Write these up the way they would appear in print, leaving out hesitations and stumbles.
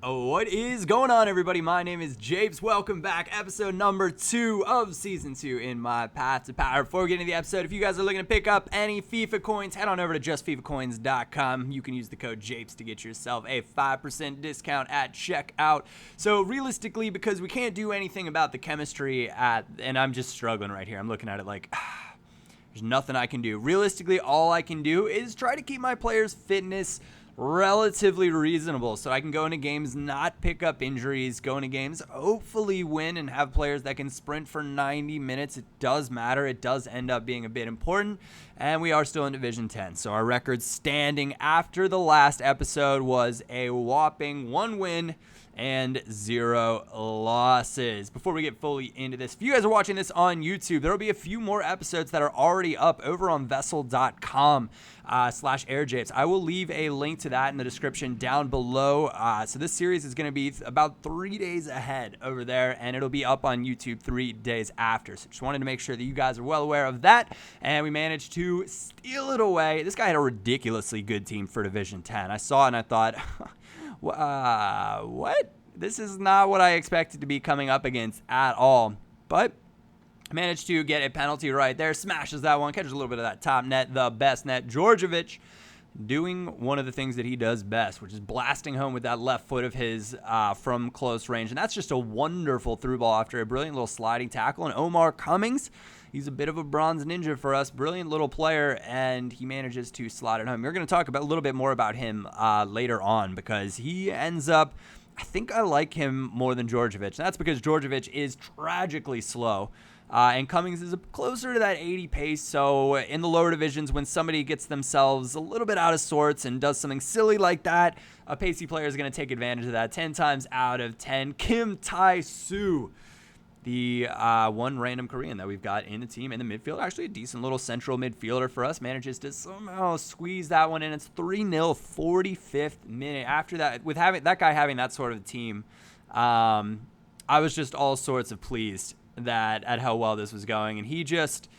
Oh, what is going on, everybody? My name is Japes. Welcome back. Episode number 2 of Season 2 in my Path to Power. Before we get into the episode, if you guys are looking to pick up any FIFA coins, head on over to justfifacoins.com. You can use the code Japes to get yourself a 5% discount at checkout. So realistically, because we can't do anything about the chemistry and I'm just struggling right here. I'm looking at it like, there's nothing I can do. Realistically, all I can do is try to keep my players' fitness relatively reasonable so I can go into games, not pick up injuries, go into games, hopefully win and have players that can sprint for 90 minutes. It does matter. It does end up being a bit important, and we are still in Division 10. So our record standing after the last episode was a whopping 1 win and 0 losses. Before we get fully into this, if you guys are watching this on YouTube, there will be a few more episodes that are already up over on vessel.com/airjapes. I will leave a link to that in the description down below. So this series is going to be about 3 days ahead over there, and it'll be up on YouTube 3 days after. So just wanted to make sure that you guys are well aware of that, and we managed to steal it away. This guy had a ridiculously good team for Division 10. I saw it and I thought, what? This is not what I expected to be coming up against at all. But managed to get a penalty right there. Smashes that one. Catches a little bit of that top net. The best net. Djordjevic doing one of the things that he does best, which is blasting home with that left foot of his from close range. And that's just a wonderful through ball after a brilliant little sliding tackle. And Omar Cummings, he's a bit of a bronze ninja for us. Brilliant little player, and he manages to slide it home. We're going to talk a little bit more about him later on because he ends up, I think I like him more than Djordjevic. And that's because Djordjevic is tragically slow. And Cummings is closer to that 80 pace. So in the lower divisions, when somebody gets themselves a little bit out of sorts and does something silly like that, a pacey player is going to take advantage of that 10 times out of 10. Kim Tae-soo, the one random Korean that we've got in the team in the midfield, actually a decent little central midfielder for us, manages to somehow squeeze that one in. It's 3-0, 45th minute. After that, with having that guy having that sort of team, I was just all sorts of pleased at how well this was going, and he just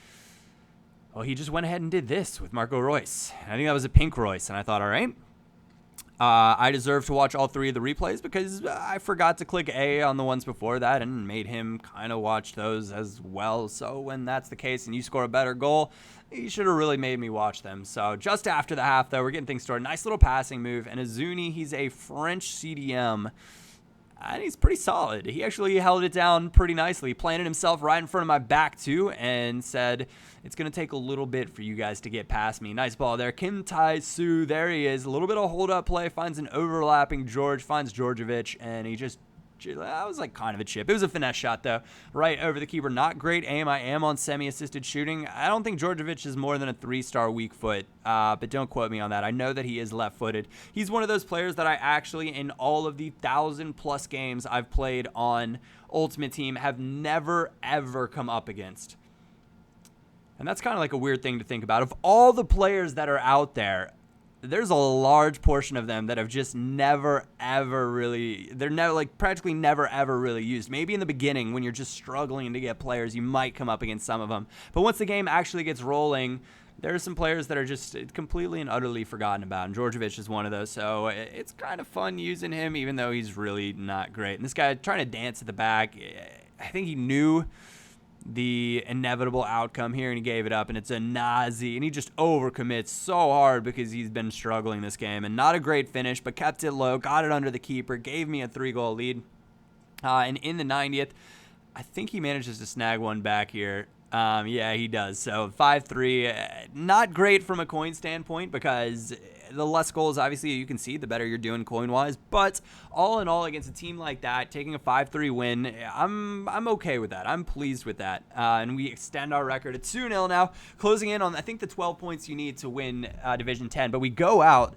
went ahead and did this with Marco Reus. I think that was a pink Reus, and I thought, all right, I deserve to watch all 3 of the replays because I forgot to click A on the ones before that and made him kind of watch those as well. So when that's the case and you score a better goal, you should have really made me watch them. So just after the half, though, we're getting things started. Nice little passing move, and Azuni, he's a French CDM, and he's pretty solid. He actually held it down pretty nicely. He planted himself right in front of my back, too, and said, it's going to take a little bit for you guys to get past me. Nice ball there. Kim Tae-soo, there he is. A little bit of hold-up play. Finds an overlapping George. Finds Djordjevic, and he just, that was like kind of a chip. It was a finesse shot, though. Right over the keeper. Not great aim. I am on semi-assisted shooting. I don't think Djordjevic is more than a 3-star weak foot, but don't quote me on that. I know that he is left-footed. He's one of those players that I actually, in all of the 1,000-plus games I've played on Ultimate Team, have never, ever come up against. And that's kind of like a weird thing to think about. Of all the players that are out there, there's a large portion of them that have just never, ever really, they're never, like practically never, ever really used. Maybe in the beginning when you're just struggling to get players, you might come up against some of them. But once the game actually gets rolling, there are some players that are just completely and utterly forgotten about. And Djordjevic is one of those. So it's kind of fun using him, even though he's really not great. And this guy trying to dance at the back, I think he knew the inevitable outcome here, and he gave it up, and it's a Nazi, and he just overcommits so hard because he's been struggling this game, and not a great finish, but kept it low, got it under the keeper, gave me a 3-goal lead, and in the 90th, I think he manages to snag one back here. Yeah, he does. So 5-3, not great from a coin standpoint because the less goals, obviously, you can see, the better you're doing coin-wise. But all in all, against a team like that, taking a 5-3 win, I'm okay with that. I'm pleased with that. And we extend our record at 2-0 now, closing in on, I think, the 12 points you need to win Division 10. But we go out,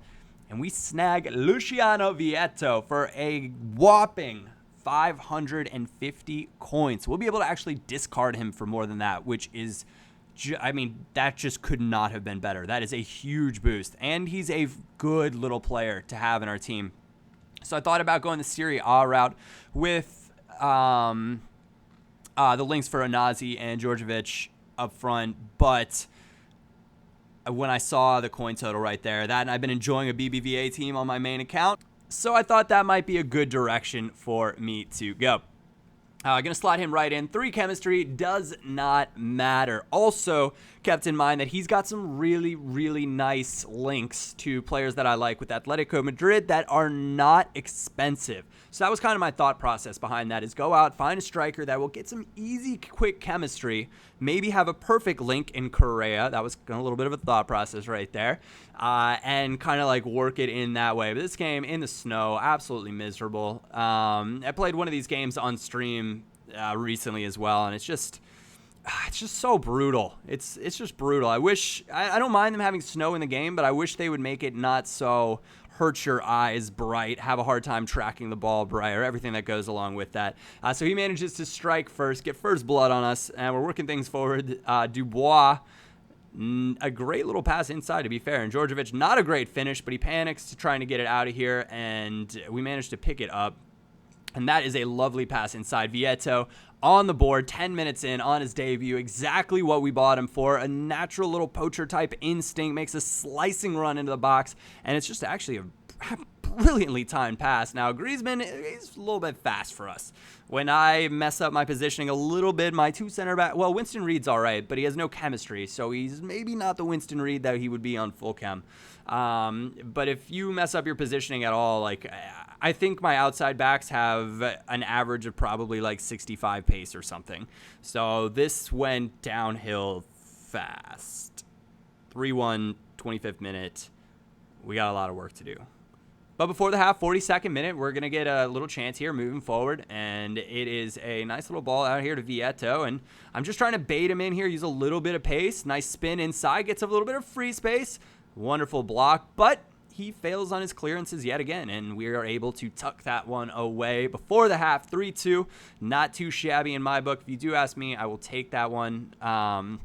and we snag Luciano Vietto for a whopping 550 coins. We'll be able to actually discard him for more than that, which is, I mean, that just could not have been better. That is a huge boost, and he's a good little player to have in our team. So I thought about going the Serie A route with the links for Anazi and Djordjevic up front, but when I saw the coin total right there, that and I've been enjoying a BBVA team on my main account, So I thought that might be a good direction for me to go. Going to slot him right in. 3 chemistry does not matter. Also, kept in mind that he's got some really, really nice links to players that I like with Atletico Madrid that are not expensive. So that was kind of my thought process behind that, is go out, find a striker that will get some easy, quick chemistry, maybe have a perfect link in Correa. That was a little bit of a thought process right there. And kind of like work it in that way. But this game in the snow, absolutely miserable. I played one of these games on stream recently as well, and it's just so brutal. It's just brutal. I don't mind them having snow in the game, but I wish they would make it not so hurt your eyes bright, have a hard time tracking the ball bright, or everything that goes along with that. So he manages to strike first, get first blood on us, and we're working things forward. Dubois, a great little pass inside, to be fair, and Djordjevic, not a great finish, but he panics to trying to get it out of here, and we managed to pick it up. And that is a lovely pass inside. Vieto on the board, 10 minutes in on his debut. Exactly what we bought him for. A natural little poacher type instinct, makes a slicing run into the box. And it's just actually a brilliantly timed pass. Now, Griezmann, he's a little bit fast for us. When I mess up my positioning a little bit, my 2 center back, well, Winston Reed's all right, but he has no chemistry. So he's maybe not the Winston Reed that he would be on full chem. But if you mess up your positioning at all, like, I think my outside backs have an average of probably like 65 pace or something. So this went downhill fast. 3-1, 25th minute. We got a lot of work to do. But before the half, 42nd minute, we're going to get a little chance here moving forward. And it is a nice little ball out here to Vieto. And I'm just trying to bait him in here, use a little bit of pace. Nice spin inside, gets a little bit of free space. Wonderful block, but he fails on his clearances yet again, and we are able to tuck that one away before the half. 3-2, not too shabby in my book. If you do ask me, I will take that one. I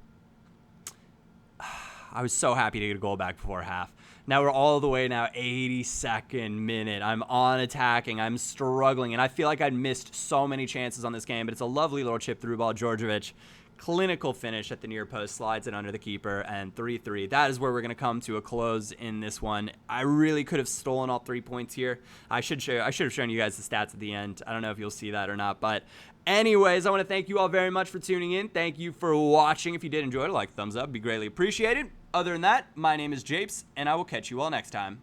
was so happy to get a goal back before half. Now we're all the way now, 82nd minute. I'm on attacking. I'm struggling, and I feel like I'd missed so many chances on this game, but it's a lovely little chip through ball. Djordjevic, clinical finish at the near post, slides it under the keeper, and 3-3. That is where we're going to come to a close in this one. I really could have stolen all 3 points here. I should have shown you guys the stats at the end. I don't know if you'll see that or not, but anyways, I want to thank you all very much for tuning in. Thank you for watching. If you did enjoy it, a thumbs up, be greatly appreciated. Other than that, my name is Japes, and I will catch you all next time.